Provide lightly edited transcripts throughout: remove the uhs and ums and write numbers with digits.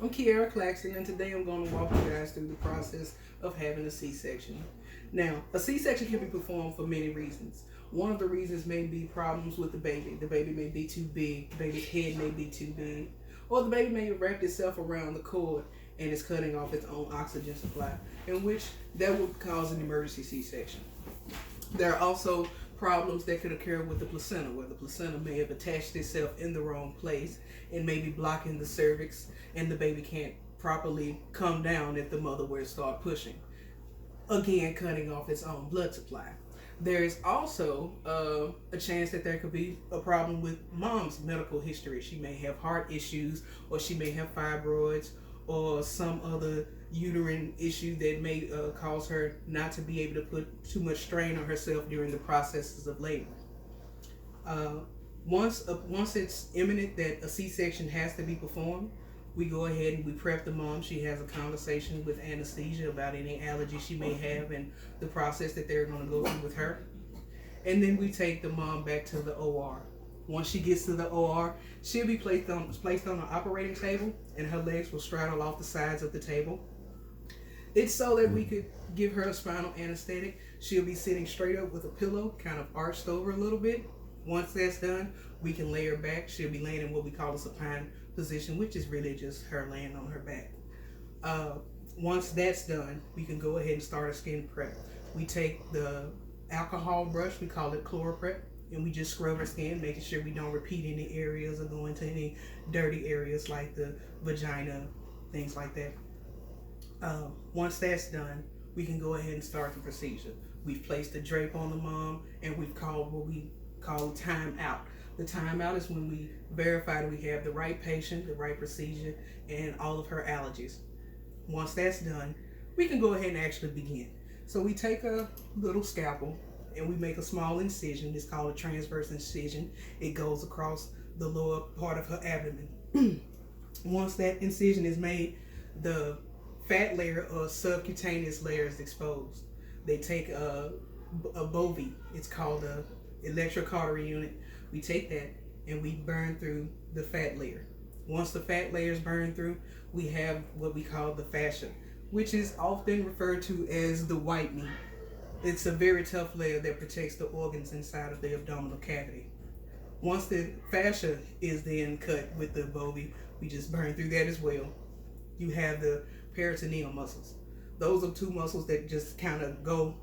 I'm Kiara Claxton, and today I'm going to walk you guys through the process of having a C-section. Now, a C-section can be performed for many reasons. One of the reasons may be problems with the baby. The baby may be too big, the baby's head may be too big, or the baby may have wrapped itself around the cord and is cutting off its own oxygen supply, in which that would cause an emergency C-section. There are also problems that could occur with the placenta, where the placenta may have attached itself in the wrong place and may be blocking the cervix, and the baby can't properly come down if the mother were to start pushing, again cutting off its own blood supply. There is also a chance that there could be a problem with mom's medical history. She may have heart issues, or she may have fibroids, or some other uterine issue that may cause her not to be able to put too much strain on herself during the processes of labor. Once it's imminent that a C-section has to be performed, we go ahead and we prep the mom. She has a conversation with anesthesia about any allergies she may have and the process that they're going to go through with her. And then we take the mom back to the OR. Once she gets to the OR, she'll be placed on an operating table, and her legs will straddle off the sides of the table. It's so that we could give her a spinal anesthetic. She'll be sitting straight up with a pillow kind of arched over a little bit. Once that's done, we can lay her back. She'll be laying in what we call a supine position, which is really just her laying on her back. Once that's done, we can go ahead and start a skin prep. We take the alcohol brush, we call it ChloroPrep, and we just scrub her skin, making sure we don't repeat any areas or go into any dirty areas like the vagina, things like that. Once that's done, we can go ahead and start the procedure. We've placed the drape on the mom, and we've called what we call time out. The timeout is when we verify that we have the right patient, the right procedure, and all of her allergies. Once that's done, we can go ahead and actually begin. So we take a little scalpel and we make a small incision. It's called a transverse incision. It goes across the lower part of her abdomen. Once that incision is made, the fat layer or subcutaneous layer is exposed. They take a bovie. It's called a electrocautery unit. We take that and we burn through the fat layer. Once the fat layer is burned through, we have what we call the fascia, which is often referred to as the white meat. It's a very tough layer that protects the organs inside of the abdominal cavity. Once the fascia is then cut with the bovie, we just burn through that as well. You have the peritoneal muscles. Those are two muscles that just kind of go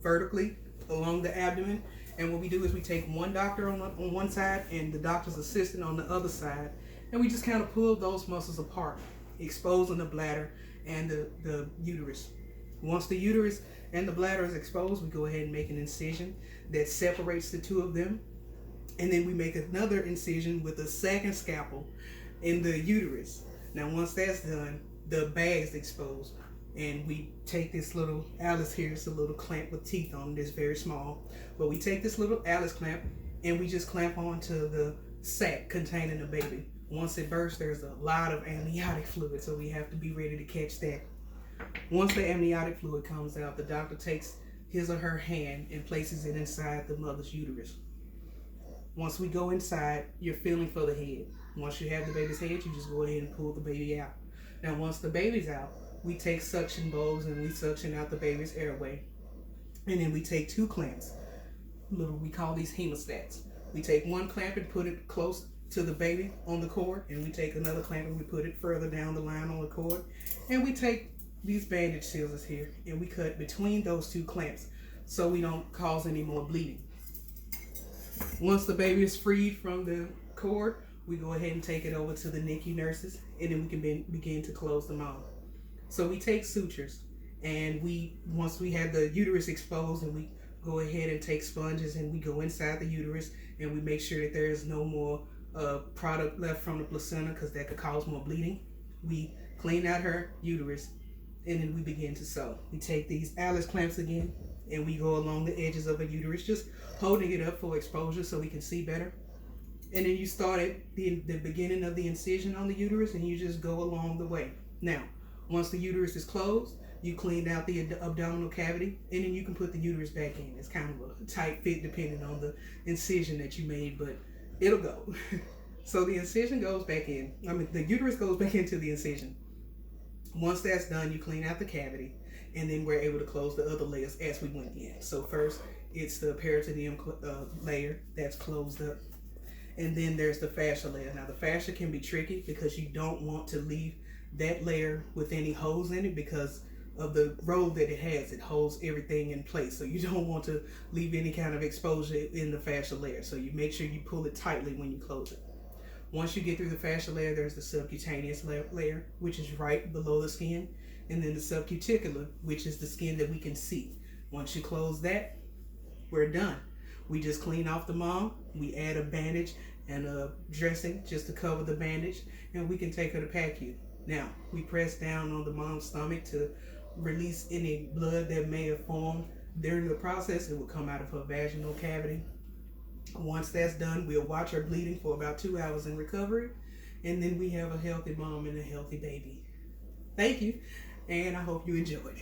vertically along the abdomen. And what we do is we take one doctor on one side and the doctor's assistant on the other side, and we just kind of pull those muscles apart, exposing the bladder and the uterus. Once the uterus and the bladder is exposed, we go ahead and make an incision that separates the two of them. And then we make another incision with a second scalpel in the uterus. Now, once that's done, the bag's exposed. And we take this little Alice here, it's a little clamp with teeth on it, it's very small. But we take this little Alice clamp and we just clamp onto the sac containing the baby. Once it bursts, there's a lot of amniotic fluid, so we have to be ready to catch that. Once the amniotic fluid comes out, the doctor takes his or her hand and places it inside the mother's uterus. Once we go inside, you're feeling for the head. Once you have the baby's head, you just go ahead and pull the baby out. Now, once the baby's out, we take suction bowls and we suction out the baby's airway. And then we take two clamps. We call these hemostats. We take one clamp and put it close to the baby on the cord, and we take another clamp and we put it further down the line on the cord. And we take these bandage scissors here and we cut between those two clamps so we don't cause any more bleeding. Once the baby is freed from the cord, we go ahead and take it over to the NICU nurses, and then we can begin to close them off. So we take sutures, and once we have the uterus exposed, and we go ahead and take sponges and we go inside the uterus and we make sure that there is no more product left from the placenta, because that could cause more bleeding. We clean out her uterus and then we begin to sew. We take these Alice clamps again and we go along the edges of the uterus, just holding it up for exposure so we can see better. And then you start at the beginning of the incision on the uterus and you just go along the way. Now, once the uterus is closed, you clean out the abdominal cavity, and then you can put the uterus back in. It's kind of a tight fit depending on the incision that you made, but it'll go. So the incision goes back in. The uterus goes back into the incision. Once that's done, you clean out the cavity, and then we're able to close the other layers as we went in. So first, it's the peritoneum layer that's closed up, and then there's the fascia layer. Now the fascia can be tricky because you don't want to leave that layer with any holes in it because of the role that it has. It holds everything in place, so you don't want to leave any kind of exposure in the fascia layer. So you make sure you pull it tightly when you close it. Once you get through the fascia layer, there's the subcutaneous layer, which is right below the skin, and then the subcuticular, which is the skin that we can see. Once you close that, we're done. We just clean off the mom, we add a bandage and a dressing just to cover the bandage, and we can take her to PACU. Now, we press down on the mom's stomach to release any blood that may have formed during the process. It will come out of her vaginal cavity. Once that's done, we'll watch her bleeding for about 2 hours in recovery, and then we have a healthy mom and a healthy baby. Thank you, and I hope you enjoyed.